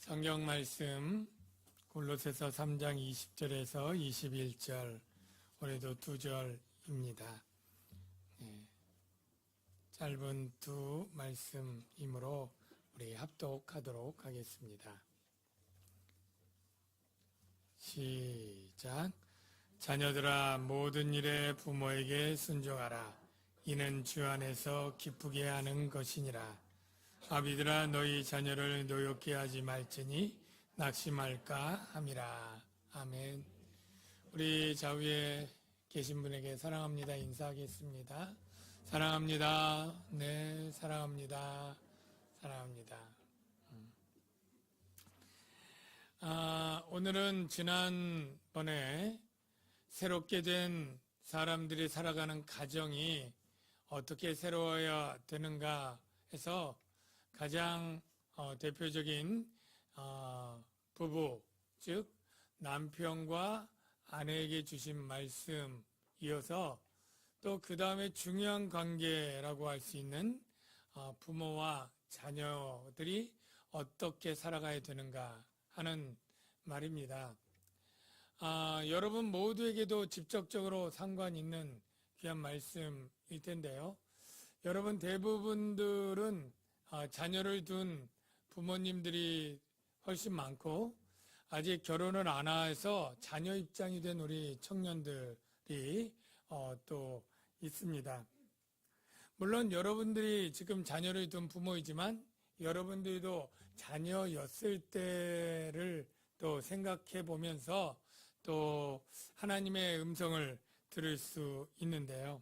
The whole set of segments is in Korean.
성경 말씀 골로새서 3장 20절에서 21절, 올해도 2절입니다. 짧은 두 말씀이므로 우리 합독하도록 하겠습니다. 시작. 자녀들아, 모든 일에 부모에게 순종하라. 이는 주 안에서 기쁘게 하는 것이니라. 아비들아, 너희 자녀를 노엽게 하지 말지니 낙심할까 함이라. 아멘. 우리 좌우에 계신 분에게 사랑합니다 인사하겠습니다. 사랑합니다. 네, 사랑합니다. 사랑합니다. 오늘은 지난번에 새롭게 된 사람들이 살아가는 가정이 어떻게 새로워야 되는가 해서 가장 대표적인 부부, 즉 남편과 아내에게 주신 말씀 이어서 또 그 다음에 중요한 관계라고 할 수 있는 부모와 자녀들이 어떻게 살아가야 되는가 하는 말입니다. 여러분 모두에게도 직접적으로 상관 있는 귀한 말씀일 텐데요. 여러분 대부분들은 자녀를 둔 부모님들이 훨씬 많고 아직 결혼을 안 해서 자녀 입장이 된 우리 청년들이 또 있습니다. 물론 여러분들이 지금 자녀를 둔 부모이지만 여러분들도 자녀였을 때를 또 생각해 보면서 또 하나님의 음성을 들을 수 있는데요.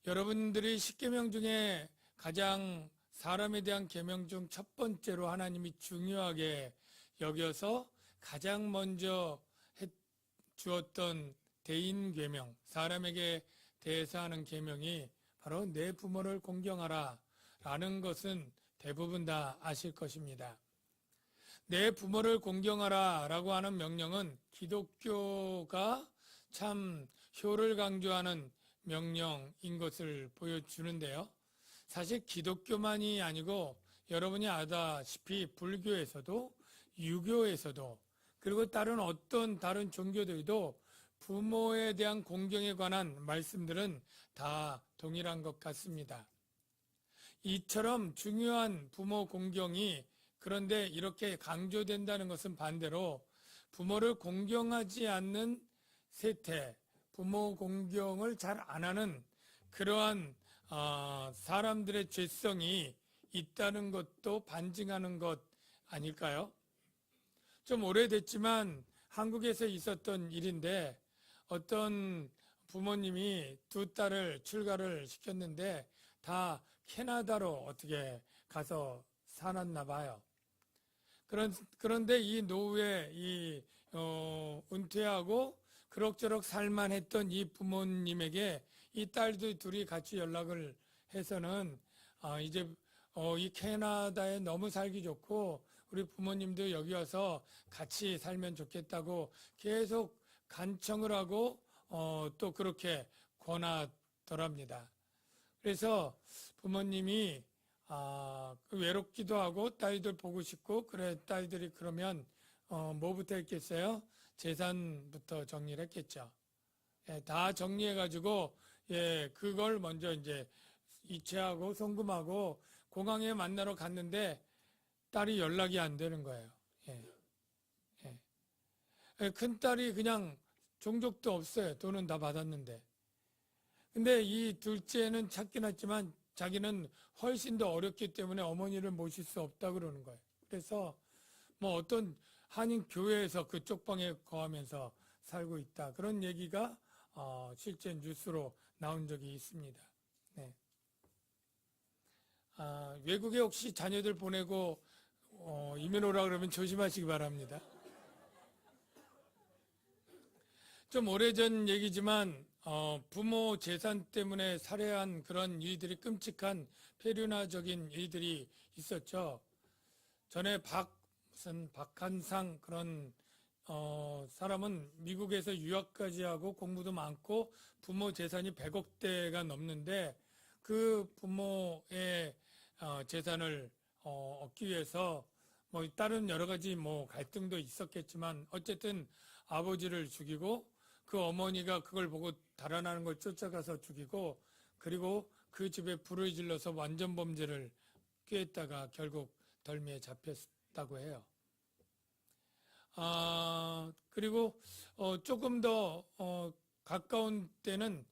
여러분들이 10계명 중에 가장 사람에 대한 계명 중 첫 번째로 하나님이 중요하게 여겨서 가장 먼저 주었던 대인 계명, 사람에게 대해서 하는 계명이 바로 내 부모를 공경하라 라는 것은 대부분 다 아실 것입니다. 내 부모를 공경하라 라고 하는 명령은 기독교가 참 효를 강조하는 명령인 것을 보여주는데요. 사실 기독교만이 아니고 여러분이 아다시피 불교에서도 유교에서도 그리고 다른 종교들도 부모에 대한 공경에 관한 말씀들은 다 동일한 것 같습니다. 이처럼 중요한 부모 공경이 그런데 이렇게 강조된다는 것은 반대로 부모를 공경하지 않는 세태, 부모 공경을 잘 안 하는 그러한 사람들의 죄성이 있다는 것도 반증하는 것 아닐까요? 좀 오래됐지만 한국에서 있었던 일인데 어떤 부모님이 두 딸을 출가를 시켰는데 다 캐나다로 어떻게 가서 살았나 봐요. 그런데 이 노후에 은퇴하고 그럭저럭 살만했던 이 부모님에게 이 딸들 둘이 같이 연락을 해서는 이제 이 캐나다에 너무 살기 좋고 우리 부모님도 여기 와서 같이 살면 좋겠다고 계속 간청을 하고 또 그렇게 권하더랍니다. 그래서 부모님이 외롭기도 하고 딸들 보고 싶고 그래 딸들이 그러면 뭐부터 했겠어요? 재산부터 정리를 했겠죠. 예, 다 정리해가지고 그걸 먼저 이제 이체하고 송금하고 공항에 만나러 갔는데 딸이 연락이 안 되는 거예요. 큰 딸이 그냥 종족도 없어요. 돈은 다 받았는데. 근데 이 둘째는 찾긴 했지만 자기는 훨씬 더 어렵기 때문에 어머니를 모실 수 없다 그러는 거예요. 그래서 뭐 어떤 한인 교회에서 그쪽 방에 거하면서 살고 있다. 그런 얘기가 실제 뉴스로 나온 적이 있습니다. 네. 외국에 혹시 자녀들 보내고 이민 오라 그러면 조심하시기 바랍니다. 좀 오래전 얘기지만 부모 재산 때문에 살해한 그런 일들이 끔찍한 폐륜화적인 일들이 있었죠. 전에 박한상 그런 사람은 미국에서 유학까지 하고 공부도 많고 부모 재산이 100억대가 넘는데 그 부모의 재산을 얻기 위해서 뭐 다른 여러 가지 뭐 갈등도 있었겠지만 어쨌든 아버지를 죽이고 그 어머니가 그걸 보고 달아나는 걸 쫓아가서 죽이고 그리고 그 집에 불을 질러서 완전 범죄를 꾀했다가 결국 덜미에 잡혔다고 해요. 그리고 조금 더 가까운 때는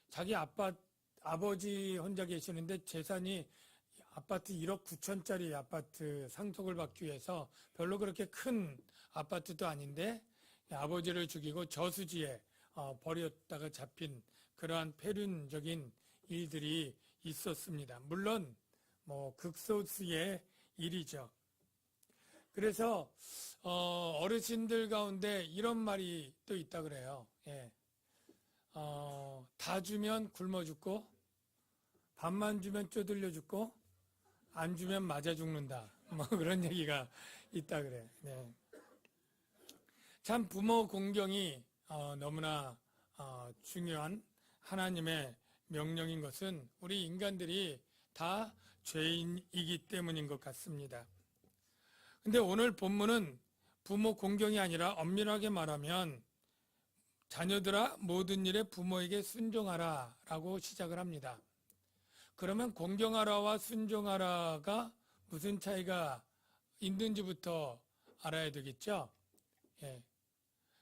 자기 아버지 혼자 계시는데 재산이 아파트 1억 9천짜리 아파트 상속을 받기 위해서 별로 그렇게 큰 아파트도 아닌데 아버지를 죽이고 저수지에 버렸다가 잡힌 그러한 폐륜적인 일들이 있었습니다. 물론 뭐 극소수의 일이죠. 그래서 어르신들 가운데 이런 말이 또 있다 그래요. 예. 다 주면 굶어 죽고 밥만 주면 쪼들려 죽고 안 주면 맞아 죽는다. 뭐 그런 얘기가 있다 그래. 네. 참 부모 공경이 너무나 중요한 하나님의 명령인 것은 우리 인간들이 다 죄인이기 때문인 것 같습니다. 근데 오늘 본문은 부모 공경이 아니라 엄밀하게 말하면 자녀들아 모든 일에 부모에게 순종하라 라고 시작을 합니다. 그러면 공경하라와 순종하라가 무슨 차이가 있는지부터 알아야 되겠죠. 예.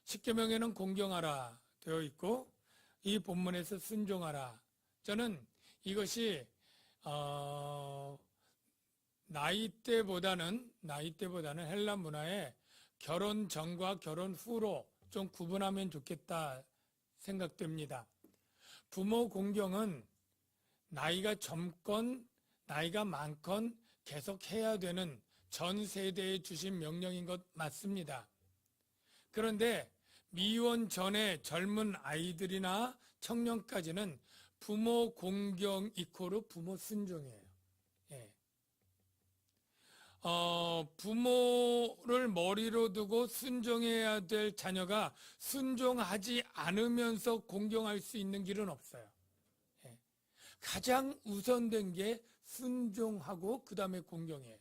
십계명에는 공경하라 되어 있고 이 본문에서 순종하라. 저는 이것이 나이대보다는 헬라 문화에 결혼 전과 결혼 후로 좀 구분하면 좋겠다 생각됩니다. 부모 공경은 나이가 젊건 나이가 많건 계속 해야 되는 전 세대에 주신 명령인 것 맞습니다. 그런데 미혼 전에 젊은 아이들이나 청년까지는 부모 공경 이코르 부모 순종이에요. 예. 부모를 머리로 두고 순종해야 될 자녀가 순종하지 않으면서 공경할 수 있는 길은 없어요. 예. 가장 우선된 게 순종하고 그 다음에 공경이에요.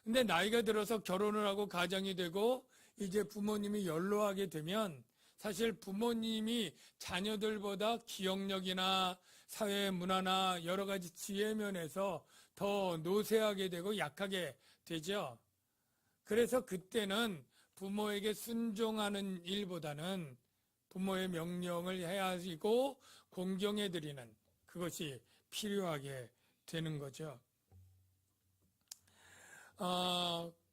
근데 나이가 들어서 결혼을 하고 가정이 되고 이제 부모님이 연로하게 되면 사실 부모님이 자녀들보다 기억력이나 사회 문화나 여러 가지 지혜 면에서 더 노쇠하게 되고 약하게 되죠. 그래서 그때는 부모에게 순종하는 일보다는 부모의 명령을 해야 하고 공경해 드리는 그것이 필요하게 되는 거죠.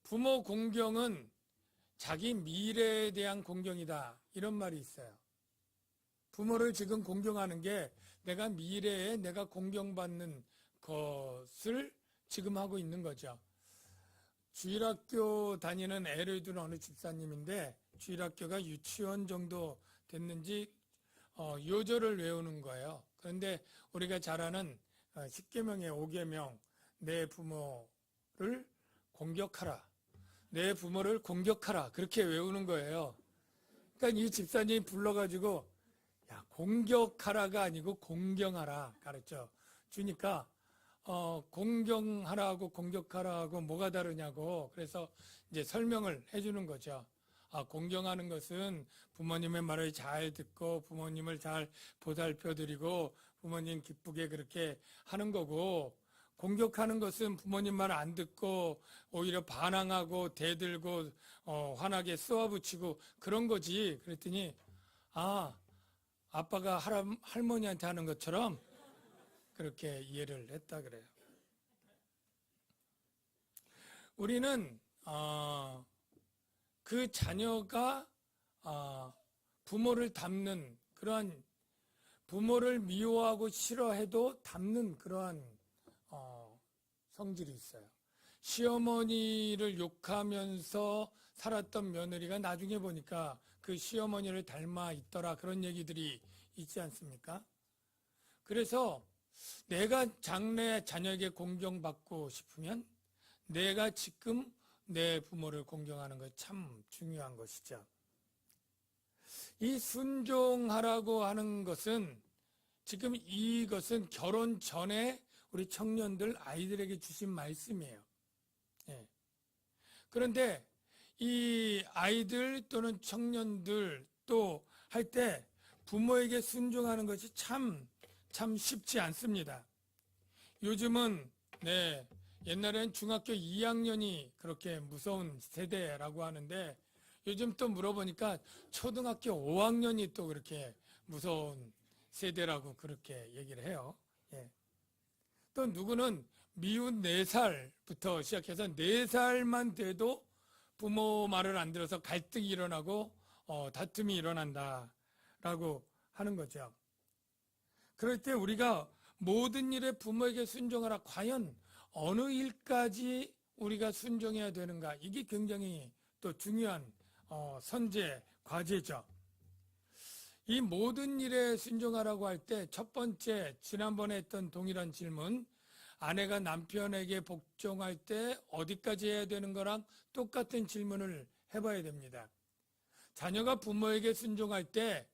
부모 공경은 자기 미래에 대한 공경이다. 이런 말이 있어요. 부모를 지금 공경하는 게 내가 미래에 내가 공경받는 것을 지금 하고 있는 거죠. 주일학교 다니는 애를 둔 어느 집사님인데 주일학교가 유치원 정도 됐는지 요절을 외우는 거예요. 그런데 우리가 잘 아는 십계명의 5계명 내 부모를 공격하라. 내 부모를 공격하라. 그렇게 외우는 거예요. 그러니까 이 집사님이 불러가지고 야 공격하라가 아니고 공경하라 가르쳐 주니까 공경하라고 공격하라고 뭐가 다르냐고 그래서 이제 설명을 해주는 거죠. 공경하는 것은 부모님의 말을 잘 듣고 부모님을 잘 보살펴드리고 부모님 기쁘게 그렇게 하는 거고 공격하는 것은 부모님 말 안 듣고 오히려 반항하고 대들고 환하게 쏘아붙이고 그런 거지. 그랬더니 아빠가 할머니한테 하는 것처럼 그렇게 이해를 했다 그래요. 우리는 그 자녀가 부모를 닮는 그러한 부모를 미워하고 싫어해도 닮는 그러한 성질이 있어요. 시어머니를 욕하면서 살았던 며느리가 나중에 보니까 그 시어머니를 닮아 있더라 그런 얘기들이 있지 않습니까? 그래서 내가 장래 자녀에게 공경받고 싶으면 내가 지금 내 부모를 공경하는 것이 참 중요한 것이죠. 이 순종하라고 하는 것은 지금 이것은 결혼 전에 우리 청년들 아이들에게 주신 말씀이에요. 예. 그런데 이 아이들 또는 청년들 또 할 때 부모에게 순종하는 것이 참 쉽지 않습니다. 요즘은 옛날엔 중학교 2학년이 그렇게 무서운 세대라고 하는데 요즘 또 물어보니까 초등학교 5학년이 또 그렇게 무서운 세대라고 그렇게 얘기를 해요. 예. 또 누구는 미운 4살부터 시작해서 4살만 돼도 부모 말을 안 들어서 갈등이 일어나고 다툼이 일어난다라고 하는 거죠. 그럴 때 우리가 모든 일에 부모에게 순종하라. 과연 어느 일까지 우리가 순종해야 되는가? 이게 굉장히 또 중요한 선제 과제죠. 이 모든 일에 순종하라고 할 때 첫 번째, 지난번에 했던 동일한 질문, 아내가 남편에게 복종할 때 어디까지 해야 되는 거랑 똑같은 질문을 해봐야 됩니다. 자녀가 부모에게 순종할 때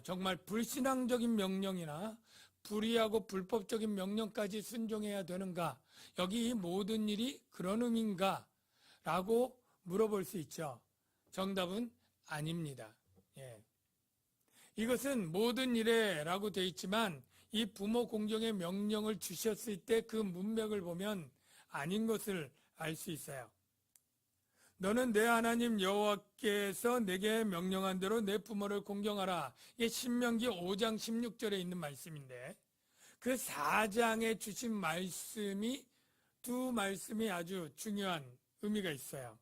정말 불신앙적인 명령이나 불의하고 불법적인 명령까지 순종해야 되는가? 여기 이 모든 일이 그런 의미인가? 라고 물어볼 수 있죠. 정답은 아닙니다. 예. 이것은 모든 일에 라고 되어 있지만 이 부모 공경의 명령을 주셨을 때 그 문맥을 보면 아닌 것을 알 수 있어요. 너는 내 하나님 여호와께서 내게 명령한 대로 내 부모를 공경하라. 이게 신명기 5장 16절에 있는 말씀인데 그 4장에 주신 말씀이 두 말씀이 아주 중요한 의미가 있어요.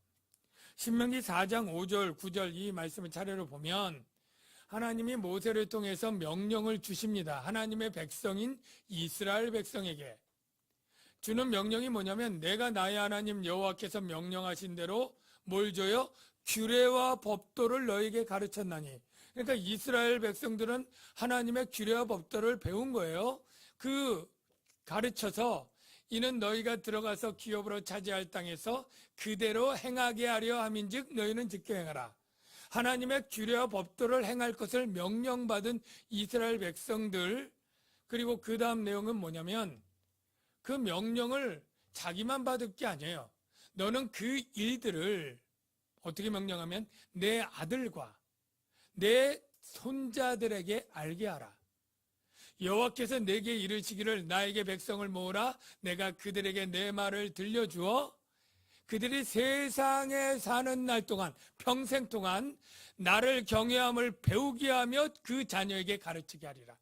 신명기 4장 5절 9절 이 말씀을 차례로 보면 하나님이 모세를 통해서 명령을 주십니다. 하나님의 백성인 이스라엘 백성에게 주는 명령이 뭐냐면 내가 나의 하나님 여호와께서 명령하신 대로 뭘 줘요? 규례와 법도를 너에게 가르쳤나니. 그러니까 이스라엘 백성들은 하나님의 규례와 법도를 배운 거예요. 그 가르쳐서 이는 너희가 들어가서 기업으로 차지할 땅에서 그대로 행하게 하려 함인즉 너희는 지켜 행하라. 하나님의 규례와 법도를 행할 것을 명령받은 이스라엘 백성들, 그리고 그 다음 내용은 뭐냐면 그 명령을 자기만 받을 게 아니에요. 너는 그 일들을 어떻게 명령하면 내 아들과 내 손자들에게 알게 하라. 여호와께서 내게 이르시기를 나에게 백성을 모으라. 내가 그들에게 내 말을 들려주어 그들이 세상에 사는 날 동안 평생 동안 나를 경외함을 배우게 하며 그 자녀에게 가르치게 하리라.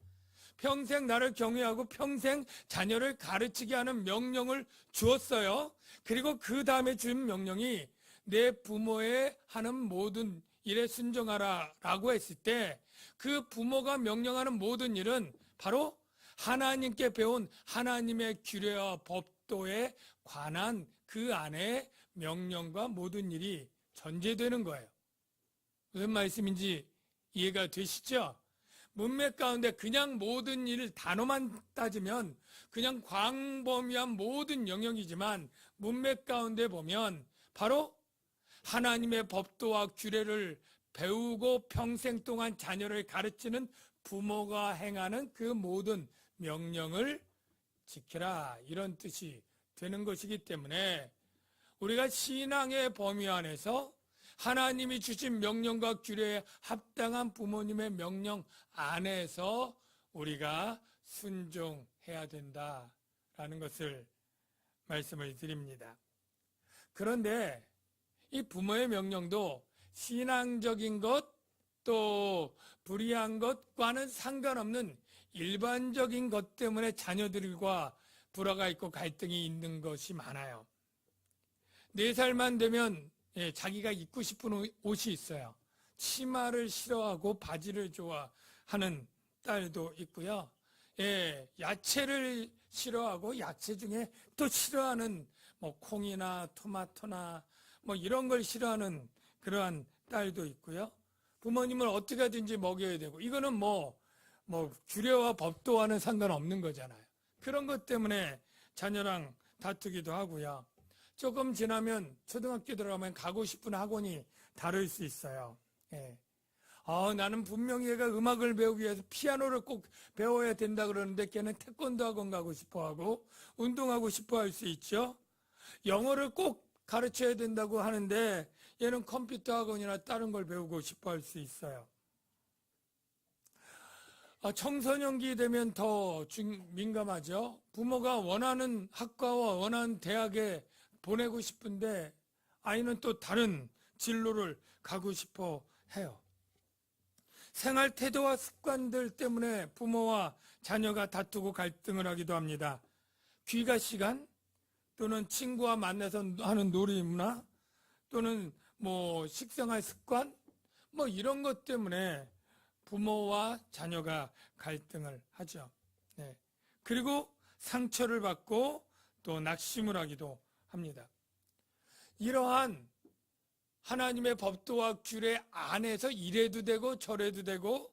평생 나를 경외하고 평생 자녀를 가르치게 하는 명령을 주었어요. 그리고 그 다음에 준 명령이 내 부모의 하는 모든 일에 순종하라 라고 했을 때 그 부모가 명령하는 모든 일은 바로 하나님께 배운 하나님의 규례와 법도에 관한 그 안에 명령과 모든 일이 전제되는 거예요. 무슨 말씀인지 이해가 되시죠? 문맥 가운데 그냥 모든 일 단어만 따지면 그냥 광범위한 모든 영역이지만 문맥 가운데 보면 바로 하나님의 법도와 규례를 배우고 평생 동안 자녀를 가르치는 부모가 행하는 그 모든 명령을 지키라 이런 뜻이 되는 것이기 때문에 우리가 신앙의 범위 안에서 하나님이 주신 명령과 규례에 합당한 부모님의 명령 안에서 우리가 순종해야 된다라는 것을 말씀을 드립니다. 그런데 이 부모의 명령도 신앙적인 것 또 불의한 것과는 상관없는 일반적인 것 때문에 자녀들과 불화가 있고 갈등이 있는 것이 많아요. 4살만 되면 자기가 입고 싶은 옷이 있어요. 치마를 싫어하고 바지를 좋아하는 딸도 있고요. 야채를 싫어하고 야채 중에 또 싫어하는 콩이나 토마토나 이런 걸 싫어하는 그러한 딸도 있고요. 부모님을 어떻게 하든지 먹여야 되고 이거는 규례와 법도와는 상관없는 거잖아요. 그런 것 때문에 자녀랑 다투기도 하고요. 조금 지나면 초등학교 들어가면 가고 싶은 학원이 다를 수 있어요. 나는 분명히 얘가 음악을 배우기 위해서 피아노를 꼭 배워야 된다 그러는데 걔는 태권도 학원 가고 싶어 하고 운동하고 싶어 할 수 있죠. 영어를 꼭 가르쳐야 된다고 하는데 얘는 컴퓨터 학원이나 다른 걸 배우고 싶어 할 수 있어요. 청소년기 되면 더 민감하죠. 부모가 원하는 학과와 원하는 대학에 보내고 싶은데 아이는 또 다른 진로를 가고 싶어 해요. 생활 태도와 습관들 때문에 부모와 자녀가 다투고 갈등을 하기도 합니다. 귀가 시간 또는 친구와 만나서 하는 놀이문화 또는 뭐 식생활 습관 뭐 이런 것 때문에 부모와 자녀가 갈등을 하죠. 네. 그리고 상처를 받고 또 낙심을 하기도 합니다. 이러한 하나님의 법도와 규례 안에서 이래도 되고 저래도 되고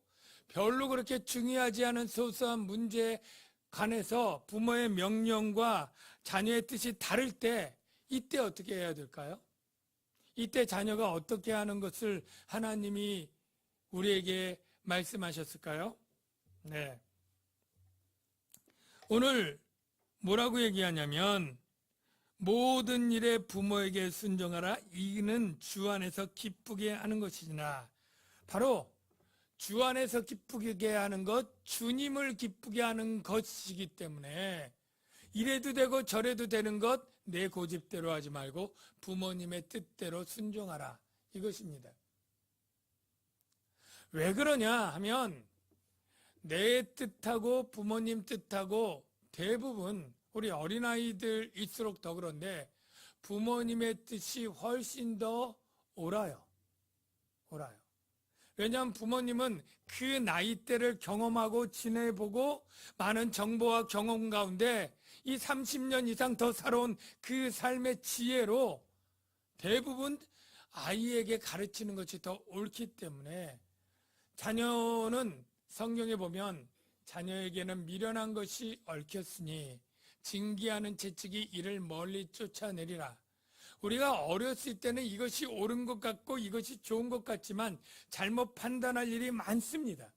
별로 그렇게 중요하지 않은 소소한 문제에 관해서 부모의 명령과 자녀의 뜻이 다를 때 이때 어떻게 해야 될까요? 이때 자녀가 어떻게 하는 것을 하나님이 우리에게 말씀하셨을까요? 네. 오늘 뭐라고 얘기하냐면 모든 일에 부모에게 순종하라. 이는 주 안에서 기쁘게 하는 것이지나 바로 주 안에서 기쁘게 하는 것, 주님을 기쁘게 하는 것이기 때문에 이래도 되고 저래도 되는 것 내 고집대로 하지 말고 부모님의 뜻대로 순종하라. 이것입니다. 왜 그러냐 하면 내 뜻하고 부모님 뜻하고 대부분 우리 어린아이들일수록 더 그런데 부모님의 뜻이 훨씬 더 옳아요. 왜냐하면 부모님은 그 나이대를 경험하고 지내보고 많은 정보와 경험 가운데 이 30년 이상 더 살아온 그 삶의 지혜로 대부분 아이에게 가르치는 것이 더 옳기 때문에 자녀는 성경에 보면 자녀에게는 미련한 것이 얽혔으니 징계하는 채찍이 이를 멀리 쫓아내리라. 우리가 어렸을 때는 이것이 옳은 것 같고 이것이 좋은 것 같지만 잘못 판단할 일이 많습니다.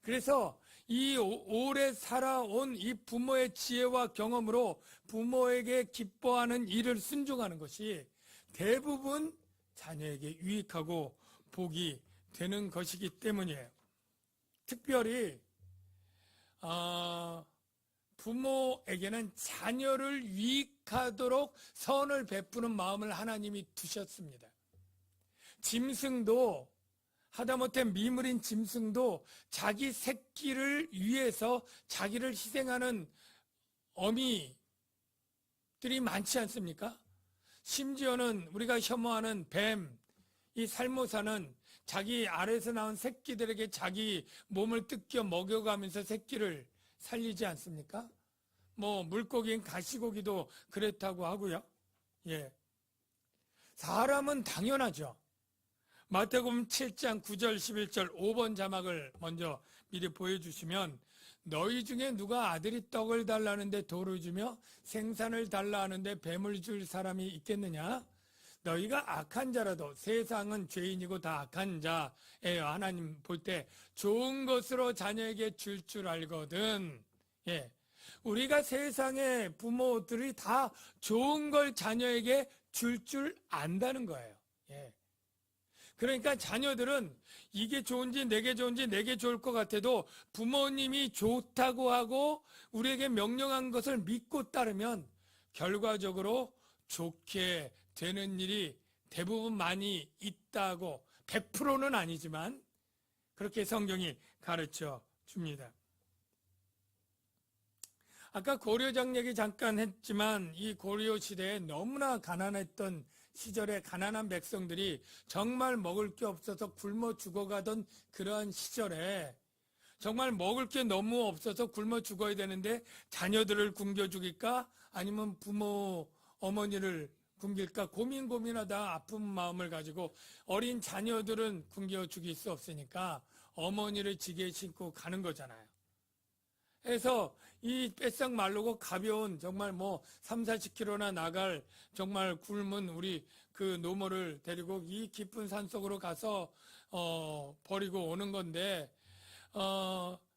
그래서 이 오래 살아온 이 부모의 지혜와 경험으로 부모에게 기뻐하는 일을 순종하는 것이 대부분 자녀에게 유익하고 복이 되는 것이기 때문이에요. 특별히 부모에게는 자녀를 유익하도록 선을 베푸는 마음을 하나님이 두셨습니다. 짐승도 하다못해 미물인 짐승도 자기 새끼를 위해서 자기를 희생하는 어미들이 많지 않습니까? 심지어는 우리가 혐오하는 뱀, 이 살모사는 자기 알에서 나온 새끼들에게 자기 몸을 뜯겨 먹여가면서 새끼를 살리지 않습니까? 뭐 물고기인 가시고기도 그랬다고 하고요. 예. 사람은 당연하죠. 마태복음 7장 9절 11절 5번 자막을 먼저 미리 보여주시면 너희 중에 누가 아들이 떡을 달라는데 돌을 주며 생산을 달라 하는데 뱀을 줄 사람이 있겠느냐? 너희가 악한 자라도 세상은 죄인이고 다 악한 자예요. 하나님 볼 때 좋은 것으로 자녀에게 줄 줄 알거든. 예. 우리가 세상의 부모들이 다 좋은 걸 자녀에게 줄 줄 안다는 거예요. 예. 그러니까 자녀들은 이게 좋은지 내게 좋은지 내게 좋을 것 같아도 부모님이 좋다고 하고 우리에게 명령한 것을 믿고 따르면 결과적으로 좋게 되는 일이 대부분 많이 있다고 100%는 아니지만 그렇게 성경이 가르쳐 줍니다. 아까 고려장 얘기 잠깐 했지만 이 고려 시대에 너무나 가난했던 시절에 가난한 백성들이 정말 먹을 게 없어서 굶어 죽어가던 그러한 시절에 정말 먹을 게 너무 없어서 굶어 죽어야 되는데 자녀들을 굶겨 죽일까 아니면 부모 어머니를 굶길까 고민하다 아픈 마음을 가지고 어린 자녀들은 굶겨 죽일 수 없으니까 어머니를 지게 신고 가는 거잖아요. 그래서 이 뺏싹 마르고 가벼운 정말 뭐 3, 40km나 나갈 정말 굶은 우리 그 노모를 데리고 이 깊은 산속으로 가서 버리고 오는 건데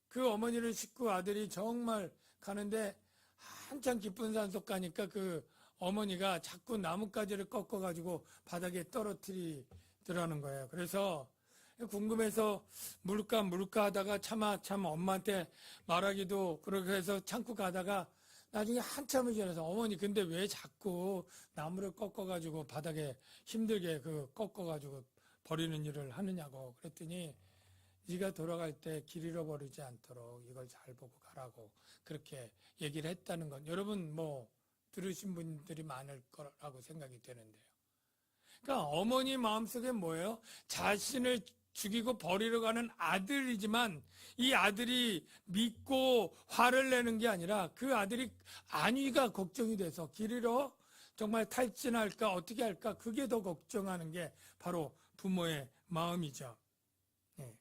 그 어머니를 싣고 아들이 정말 가는데 한참 깊은 산속 가니까 그 어머니가 자꾸 나뭇가지를 꺾어가지고 바닥에 떨어뜨리더라는 거예요. 그래서 궁금해서 물까 하다가 차마 엄마한테 말하기도 그렇게 해서 참고 가다가 나중에 한참을 지나서 어머니 근데 왜 자꾸 나무를 꺾어가지고 바닥에 힘들게 꺾어가지고 버리는 일을 하느냐고 그랬더니 네가 돌아갈 때 길 잃어버리지 않도록 이걸 잘 보고 가라고 그렇게 얘기를 했다는 건 여러분 들으신 분들이 많을 거라고 생각이 되는데요. 그러니까 어머니 마음속에 뭐예요? 자신을 죽이고 버리러 가는 아들이지만 이 아들이 믿고 화를 내는 게 아니라 그 아들이 안위가 걱정이 돼서 길 잃어 정말 탈진할까 어떻게 할까 그게 더 걱정하는 게 바로 부모의 마음이죠. 네.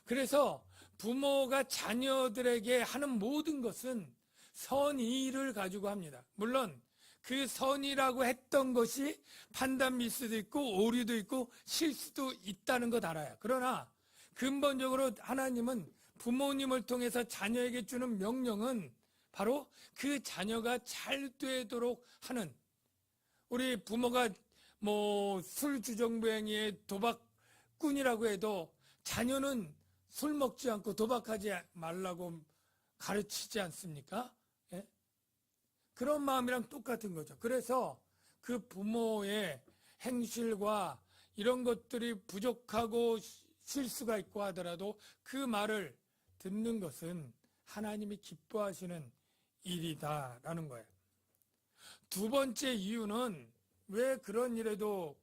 그래서 부모가 자녀들에게 하는 모든 것은 선의를 가지고 합니다. 물론 그 선이라고 했던 것이 판단 미스도 있고 오류도 있고 실수도 있다는 것 알아요. 그러나 근본적으로 하나님은 부모님을 통해서 자녀에게 주는 명령은 바로 그 자녀가 잘 되도록 하는 우리 부모가 술주정부행위의 도박꾼이라고 해도 자녀는 술 먹지 않고 도박하지 말라고 가르치지 않습니까? 예? 그런 마음이랑 똑같은 거죠. 그래서 그 부모의 행실과 이런 것들이 부족하고 실수가 있고 하더라도 그 말을 듣는 것은 하나님이 기뻐하시는 일이다라는 거예요. 두 번째 이유는 왜 그런 일에도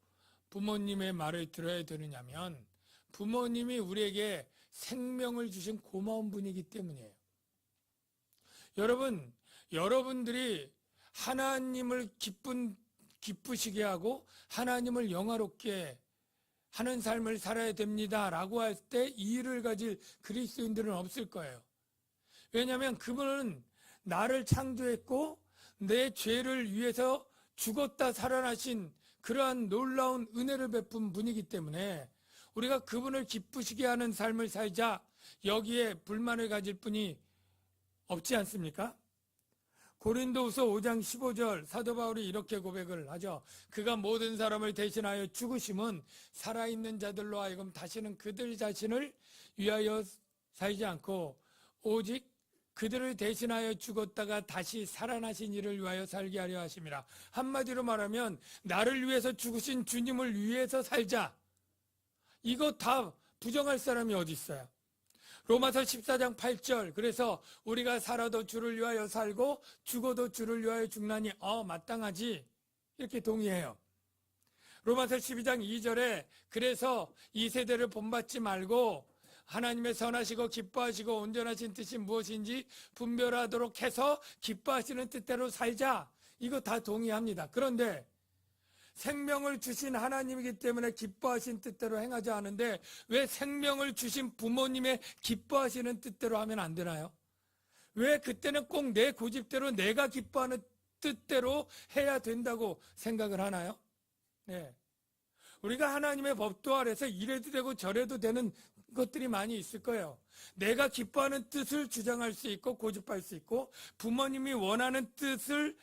부모님의 말을 들어야 되느냐면 부모님이 우리에게 생명을 주신 고마운 분이기 때문이에요. 여러분들이 하나님을 기쁘시게 하고 하나님을 영화롭게 하는 삶을 살아야 됩니다라고 할 때 이 일을 가질 그리스도인들은 없을 거예요. 왜냐하면 그분은 나를 창조했고 내 죄를 위해서 죽었다 살아나신 그러한 놀라운 은혜를 베푼 분이기 때문에 우리가 그분을 기쁘시게 하는 삶을 살자 여기에 불만을 가질 분이 없지 않습니까? 고린도후서 5장 15절 사도 바울이 이렇게 고백을 하죠. 그가 모든 사람을 대신하여 죽으심은 살아있는 자들로 하여금 다시는 그들 자신을 위하여 살지 않고 오직 그들을 대신하여 죽었다가 다시 살아나신 이를 위하여 살게 하려 하심이라. 한마디로 말하면 나를 위해서 죽으신 주님을 위해서 살자. 이거 다 부정할 사람이 어디 있어요? 로마서 14장 8절 그래서 우리가 살아도 주를 위하여 살고 죽어도 주를 위하여 죽나니 마땅하지 이렇게 동의해요. 로마서 12장 2절에 그래서 이 세대를 본받지 말고 하나님의 선하시고 기뻐하시고 온전하신 뜻이 무엇인지 분별하도록 해서 기뻐하시는 뜻대로 살자. 이거 다 동의합니다. 그런데 생명을 주신 하나님이기 때문에 기뻐하신 뜻대로 행하지 않은데 왜 생명을 주신 부모님의 기뻐하시는 뜻대로 하면 안 되나요? 왜 그때는 꼭 내 고집대로 내가 기뻐하는 뜻대로 해야 된다고 생각을 하나요? 네. 우리가 하나님의 법도 아래서 이래도 되고 저래도 되는 것들이 많이 있을 거예요. 내가 기뻐하는 뜻을 주장할 수 있고 고집할 수 있고 부모님이 원하는 뜻을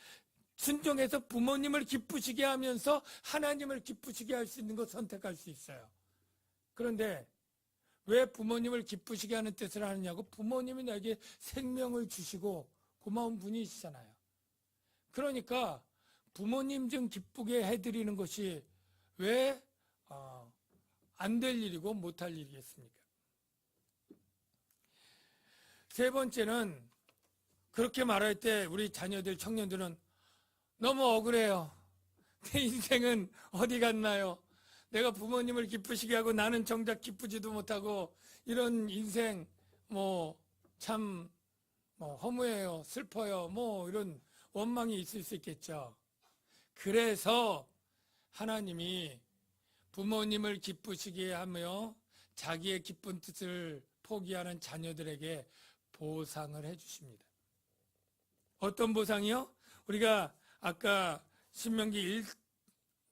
순종해서 부모님을 기쁘시게 하면서 하나님을 기쁘시게 할 수 있는 것 선택할 수 있어요. 그런데 왜 부모님을 기쁘시게 하는 뜻을 하느냐고 부모님이 내게 생명을 주시고 고마운 분이시잖아요. 그러니까 부모님 좀 기쁘게 해드리는 것이 왜 안 될 일이고 못할 일이겠습니까? 세 번째는 그렇게 말할 때 우리 자녀들, 청년들은 너무 억울해요. 내 인생은 어디 갔나요? 내가 부모님을 기쁘시게 하고 나는 정작 기쁘지도 못하고 이런 인생 참 허무해요. 슬퍼요. 이런 원망이 있을 수 있겠죠. 그래서 하나님이 부모님을 기쁘시게 하며 자기의 기쁜 뜻을 포기하는 자녀들에게 보상을 해주십니다. 어떤 보상이요? 우리가 아까 신명기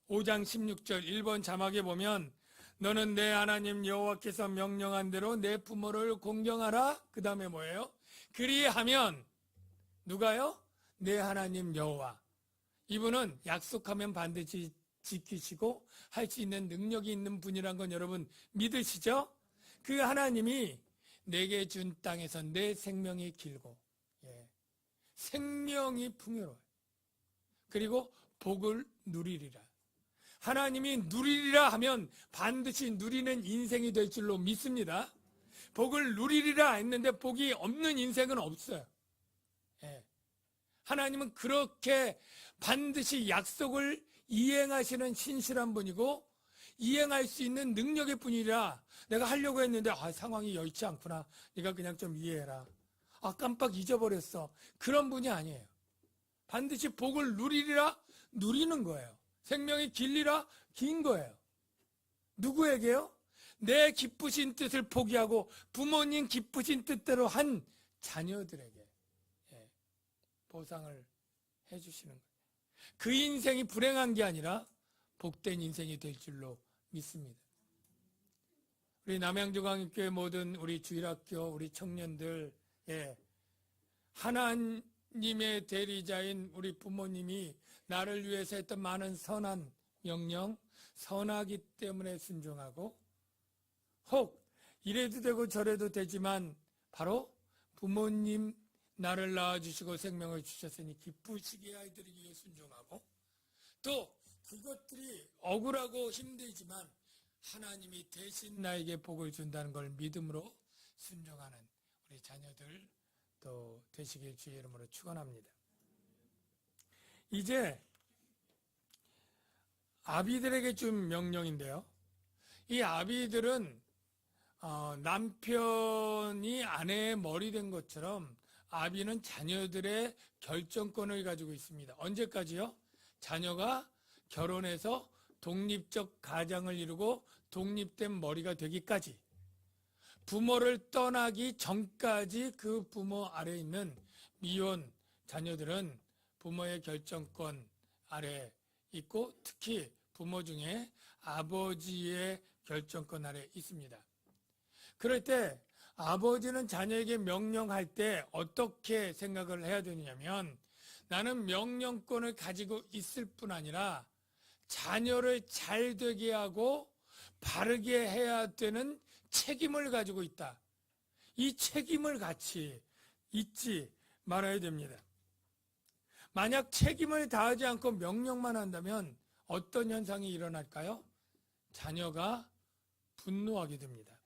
5장 16절 1번 자막에 보면 너는 내 하나님 여호와께서 명령한 대로 내 부모를 공경하라. 그 다음에 뭐예요? 그리하면 누가요? 내 하나님 여호와. 이분은 약속하면 반드시 지키시고 할 수 있는 능력이 있는 분이란 건 여러분 믿으시죠? 그 하나님이 내게 준 땅에서 내 생명이 길고 생명이 풍요로워요. 그리고 복을 누리리라. 하나님이 누리리라 하면 반드시 누리는 인생이 될 줄로 믿습니다. 복을 누리리라 했는데 복이 없는 인생은 없어요. 하나님은 그렇게 반드시 약속을 이행하시는 신실한 분이고 이행할 수 있는 능력의 분이라 내가 하려고 했는데 상황이 여의치 않구나. 네가 그냥 좀 이해해라. 깜빡 잊어버렸어. 그런 분이 아니에요. 반드시 복을 누리리라 누리는 거예요. 생명이 길리라 긴 거예요. 누구에게요? 내 기쁘신 뜻을 포기하고 부모님 기쁘신 뜻대로 한 자녀들에게 보상을 해주시는 거예요. 그 인생이 불행한 게 아니라 복된 인생이 될 줄로 믿습니다. 우리 남양주광역교회 모든 우리 주일학교 우리 청년들 하나님의 대리자인 우리 부모님이 나를 위해서 했던 많은 선한 명령, 선하기 때문에 순종하고 혹 이래도 되고 저래도 되지만 바로 부모님 나를 낳아주시고 생명을 주셨으니 기쁘시게 아이들에게 위해 순종하고 또 그것들이 억울하고 힘들지만 하나님이 대신 나에게 복을 준다는 걸 믿음으로 순종하는 우리 자녀들 또 되시길 주의 이름으로 축원합니다. 이제 아비들에게 준 명령인데요. 이 아비들은 남편이 아내의 머리 된 것처럼 아비는 자녀들의 결정권을 가지고 있습니다. 언제까지요? 자녀가 결혼해서 독립적 가장을 이루고 독립된 머리가 되기까지, 부모를 떠나기 전까지 그 부모 아래에 있는 미혼 자녀들은 부모의 결정권 아래 있고 특히 부모 중에 아버지의 결정권 아래 있습니다. 그럴 때 아버지는 자녀에게 명령할 때 어떻게 생각을 해야 되느냐면 나는 명령권을 가지고 있을 뿐 아니라 자녀를 잘 되게 하고 바르게 해야 되는 책임을 가지고 있다. 이 책임을 같이 잊지 말아야 됩니다. 만약 책임을 다하지 않고 명령만 한다면 어떤 현상이 일어날까요? 자녀가 분노하게 됩니다.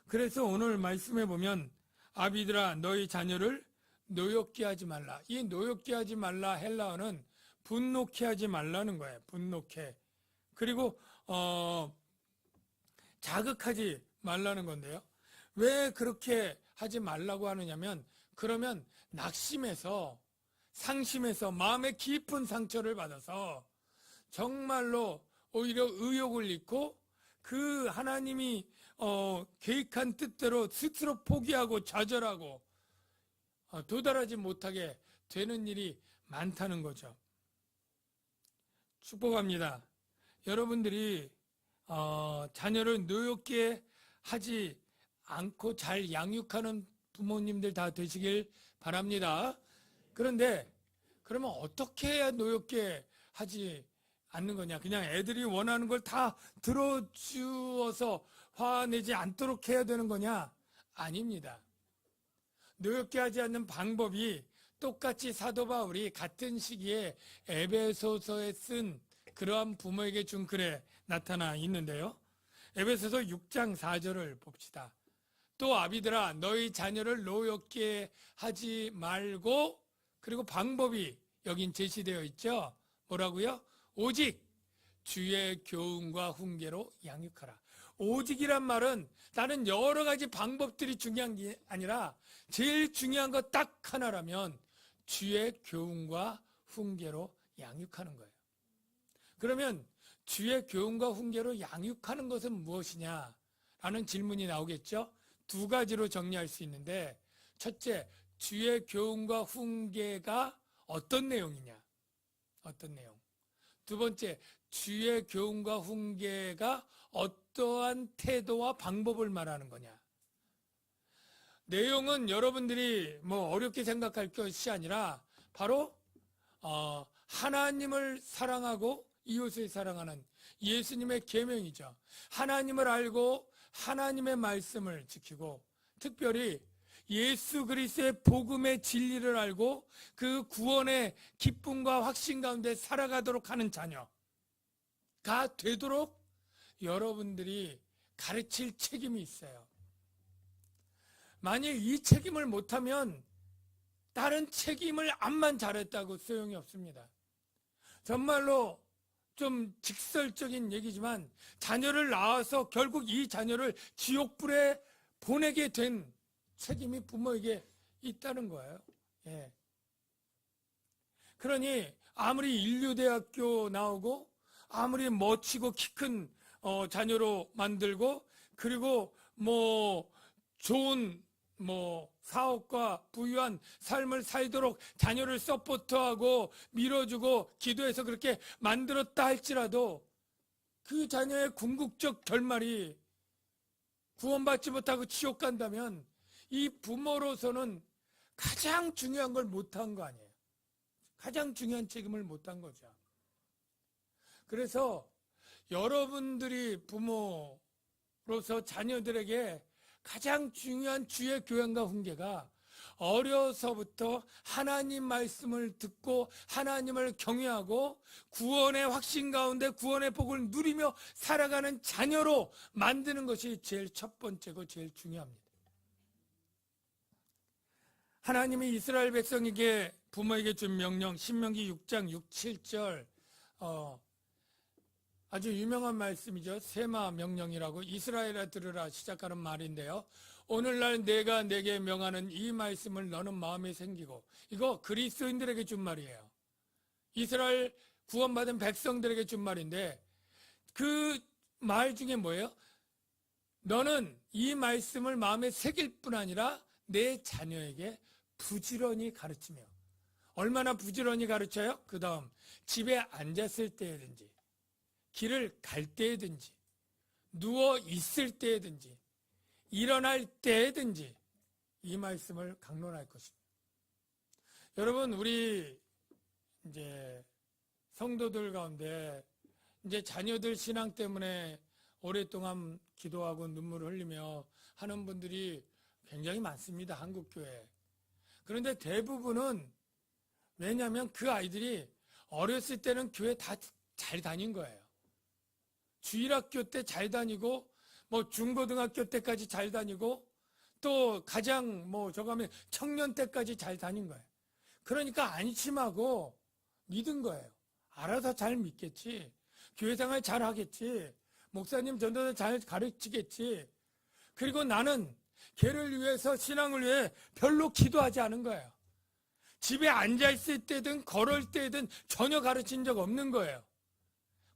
그래서 오늘 말씀해 보면 아비들아 너희 자녀를 노엽게 하지 말라. 이 노엽게 하지 말라 헬라어는 분노케 하지 말라는 거예요. 분노케. 그리고 자극하지 말라는 건데요. 왜 그렇게 하지 말라고 하느냐면 그러면 낙심해서 상심해서 마음의 깊은 상처를 받아서 정말로 오히려 의욕을 잃고 그 하나님이 계획한 뜻대로 스스로 포기하고 좌절하고 도달하지 못하게 되는 일이 많다는 거죠. 축복합니다. 여러분들이 자녀를 노엽게 하지 않고 잘 양육하는 부모님들 다 되시길 바랍니다. 그런데 그러면 어떻게 해야 노엽게 하지 않는 거냐? 그냥 애들이 원하는 걸 다 들어주어서 화내지 않도록 해야 되는 거냐? 아닙니다. 노엽게 하지 않는 방법이 똑같이 사도 바울이 같은 시기에 에베소서에 쓴 그러한 부모에게 준 글에 나타나 있는데요. 에베소서 6장 4절을 봅시다. 또 아비들아 너희 자녀를 노엽게 하지 말고, 그리고 방법이 여긴 제시되어 있죠. 뭐라고요? 오직 주의 교훈과 훈계로 양육하라. 오직이란 말은 다른 여러 가지 방법들이 중요한 게 아니라 제일 중요한 거 딱 하나라면 주의 교훈과 훈계로 양육하는 거예요. 그러면 주의 교훈과 훈계로 양육하는 것은 무엇이냐? 라는 질문이 나오겠죠? 두 가지로 정리할 수 있는데, 첫째, 주의 교훈과 훈계가 어떤 내용이냐? 어떤 내용? 두 번째, 주의 교훈과 훈계가 어떠한 태도와 방법을 말하는 거냐? 내용은 여러분들이 어렵게 생각할 것이 아니라 바로 하나님을 사랑하고 이웃을 사랑하는 예수님의 계명이죠. 하나님을 알고 하나님의 말씀을 지키고 특별히 예수 그리스도의 복음의 진리를 알고 그 구원의 기쁨과 확신 가운데 살아가도록 하는 자녀가 되도록 여러분들이 가르칠 책임이 있어요. 만일 이 책임을 못하면 다른 책임을 암만 잘했다고 소용이 없습니다. 정말로 좀 직설적인 얘기지만 자녀를 낳아서 결국 이 자녀를 지옥불에 보내게 된 책임이 부모에게 있다는 거예요. 예. 그러니 아무리 인류대학교 나오고 아무리 멋지고 키 큰 자녀로 만들고 그리고 좋은 사업과 부유한 삶을 살도록 자녀를 서포트하고 밀어주고 기도해서 그렇게 만들었다 할지라도 그 자녀의 궁극적 결말이 구원받지 못하고 지옥 간다면 이 부모로서는 가장 중요한 걸 못한 거 아니에요. 가장 중요한 책임을 못한 거죠. 그래서 여러분들이 부모로서 자녀들에게 가장 중요한 주의 교양과 훈계가 어려서부터 하나님 말씀을 듣고 하나님을 경외하고 구원의 확신 가운데 구원의 복을 누리며 살아가는 자녀로 만드는 것이 제일 첫 번째고 제일 중요합니다. 하나님이 이스라엘 백성에게 부모에게 준 명령 신명기 6장 6, 7절 아주 유명한 말씀이죠. 세마 명령이라고 이스라엘아 들으라 시작하는 말인데요. 오늘날 내가 내게 명하는 이 말씀을 너는 마음에 생기고 이거 그리스도인들에게 준 말이에요. 이스라엘 구원받은 백성들에게 준 말인데 그 말 중에 뭐예요? 너는 이 말씀을 마음에 새길 뿐 아니라 내 자녀에게 부지런히 가르치며 얼마나 부지런히 가르쳐요? 그 다음 집에 앉았을 때든지 길을 갈 때든지 누워 있을 때든지 일어날 때든지 이 말씀을 강론할 것입니다. 여러분 우리 이제 성도들 가운데 이제 자녀들 신앙 때문에 오랫동안 기도하고 눈물을 흘리며 하는 분들이 굉장히 많습니다. 한국교회에. 그런데 대부분은 왜냐하면 그 아이들이 어렸을 때는 교회 다 잘 다닌 거예요. 주일학교 때 잘 다니고 중고등학교 때까지 잘 다니고 또 가장 저거 하면 청년 때까지 잘 다닌 거예요. 그러니까 안심하고 믿은 거예요. 알아서 잘 믿겠지. 교회 생활 잘 하겠지. 목사님 전도사 잘 가르치겠지. 그리고 나는 걔를 위해서 신앙을 위해 별로 기도하지 않은 거예요. 집에 앉아있을 때든 걸을 때든 전혀 가르친 적 없는 거예요.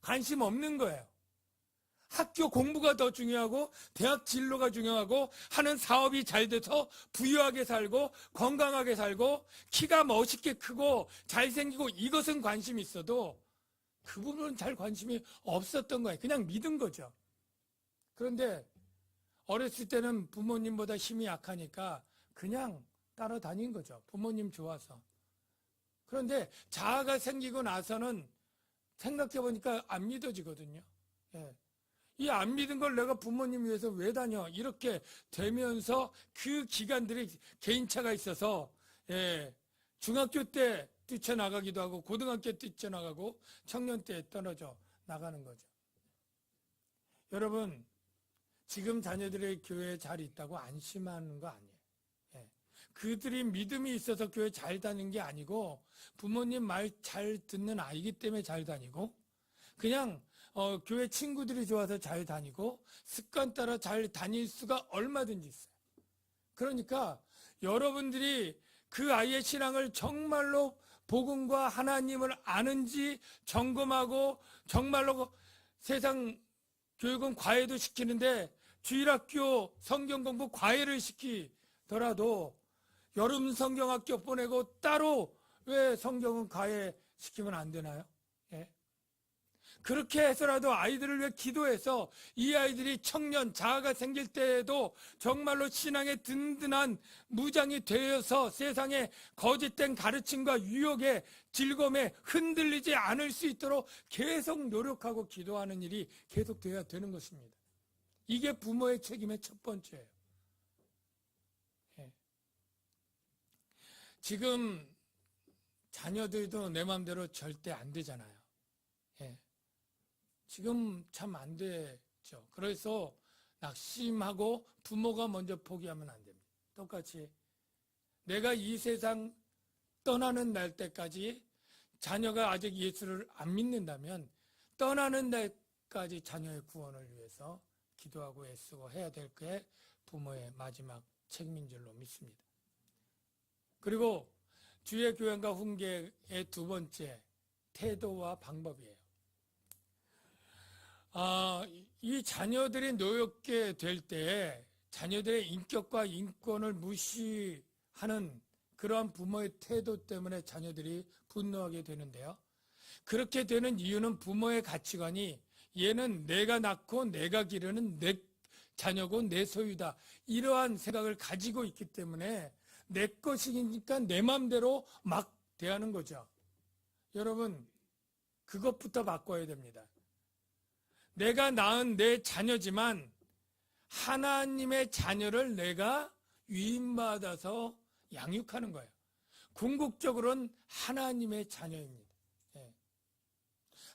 관심 없는 거예요. 학교 공부가 더 중요하고 대학 진로가 중요하고 하는 사업이 잘 돼서 부유하게 살고 건강하게 살고 키가 멋있게 크고 잘생기고 이것은 관심이 있어도 그 부분은 잘 관심이 없었던 거예요. 그냥 믿은 거죠. 그런데 어렸을 때는 부모님보다 힘이 약하니까 그냥 따라다닌 거죠. 부모님 좋아서. 그런데 자아가 생기고 나서는 생각해보니까 안 믿어지거든요. 예. 이 안 믿은 걸 내가 부모님 위해서 왜 다녀? 이렇게 되면서 그 기간들이 개인차가 있어서 중학교 때 뛰쳐나가기도 하고 고등학교 때 뛰쳐나가고 청년 때 떨어져 나가는 거죠. 여러분 지금 자녀들의 교회에 잘 있다고 안심하는 거 아니에요. 그들이 믿음이 있어서 교회 잘 다니는 게 아니고 부모님 말 잘 듣는 아이기 때문에 잘 다니고 그냥 교회 친구들이 좋아서 잘 다니고 습관 따라 잘 다닐 수가 얼마든지 있어요. 그러니까 여러분들이 그 아이의 신앙을 정말로 복음과 하나님을 아는지 점검하고 정말로 세상 교육은 과외도 시키는데 주일학교 성경공부 과외를 시키더라도 여름 성경학교 보내고 따로 왜 성경은 과외 시키면 안 되나요? 그렇게 해서라도 아이들을 위해 기도해서 이 아이들이 청년, 자아가 생길 때에도 정말로 신앙의 든든한 무장이 되어서 세상의 거짓된 가르침과 유혹의 즐거움에 흔들리지 않을 수 있도록 계속 노력하고 기도하는 일이 계속돼야 되는 것입니다. 이게 부모의 책임의 첫 번째예요. 예. 지금 자녀들도 내 마음대로 절대 안 되잖아요. 예. 지금 참 안 되죠. 그래서 낙심하고 부모가 먼저 포기하면 안 됩니다. 똑같이 내가 이 세상 떠나는 날 때까지 자녀가 아직 예수를 안 믿는다면 떠나는 날까지 자녀의 구원을 위해서 기도하고 애쓰고 해야 될 게 부모의 마지막 책임인 줄로 믿습니다. 그리고 주의 교양과 훈계의 두 번째, 태도와 방법이에요. 이 자녀들이 노엽게 될 때 자녀들의 인격과 인권을 무시하는 그러한 부모의 태도 때문에 자녀들이 분노하게 되는데요. 그렇게 되는 이유는 부모의 가치관이 얘는 내가 낳고 내가 기르는 내 자녀고 내 소유다, 이러한 생각을 가지고 있기 때문에 내 것이니까 내 마음대로 막 대하는 거죠. 여러분, 그것부터 바꿔야 됩니다. 내가 낳은 내 자녀지만 하나님의 자녀를 내가 위임받아서 양육하는 거예요. 궁극적으로는 하나님의 자녀입니다.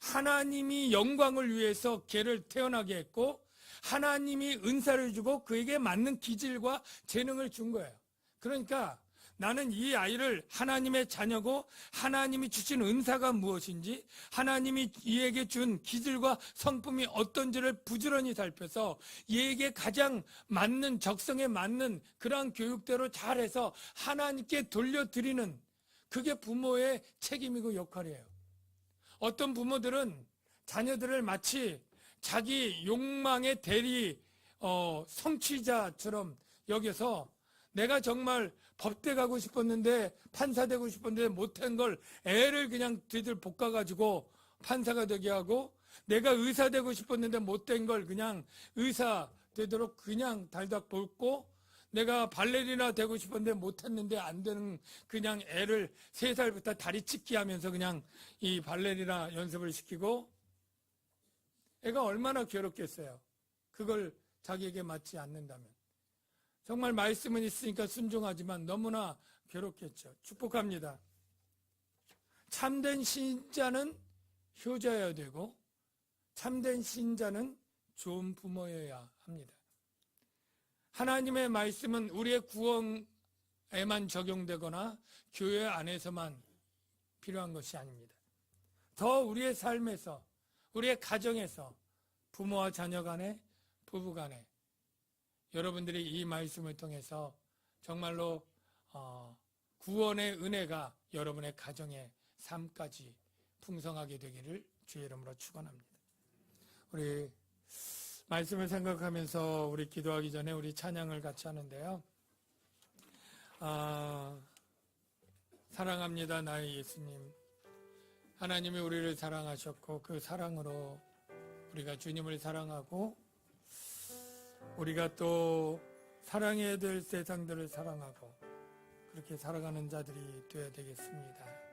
하나님이 영광을 위해서 걔를 태어나게 했고 하나님이 은사를 주고 그에게 맞는 기질과 재능을 준 거예요. 그러니까 나는 이 아이를 하나님의 자녀고 하나님이 주신 은사가 무엇인지 하나님이 이에게 준 기질과 성품이 어떤지를 부지런히 살펴서 이에게 가장 맞는 적성에 맞는 그러한 교육대로 잘해서 하나님께 돌려드리는 그게 부모의 책임이고 역할이에요. 어떤 부모들은 자녀들을 마치 자기 욕망의 대리 성취자처럼 여겨서 내가 정말 법대 가고 싶었는데 판사 되고 싶었는데 못한 걸 애를 그냥 뒤들 볶아가지고 판사가 되게 하고 내가 의사 되고 싶었는데 못된 걸 그냥 의사 되도록 그냥 달닥 볶고 내가 발레리나 되고 싶었는데 못했는데 안 되는 그냥 애를 3살부터 다리 찢기 하면서 그냥 이 발레리나 연습을 시키고 애가 얼마나 괴롭겠어요. 그걸 자기에게 맞지 않는다면. 정말 말씀은 있으니까 순종하지만 너무나 괴롭겠죠. 축복합니다. 참된 신자는 효자여야 되고 참된 신자는 좋은 부모여야 합니다. 하나님의 말씀은 우리의 구원에만 적용되거나 교회 안에서만 필요한 것이 아닙니다. 더 우리의 삶에서, 우리의 가정에서, 부모와 자녀 간에, 부부 간에 여러분들이 이 말씀을 통해서 정말로 구원의 은혜가 여러분의 가정의 삶까지 풍성하게 되기를 주의 이름으로 축원합니다. 우리 말씀을 생각하면서 우리 기도하기 전에 우리 찬양을 같이 하는데요. 사랑합니다 나의 예수님. 하나님이 우리를 사랑하셨고 그 사랑으로 우리가 주님을 사랑하고 우리가 또 사랑해야 될 세상들을 사랑하고 그렇게 살아가는 자들이 되어야 되겠습니다.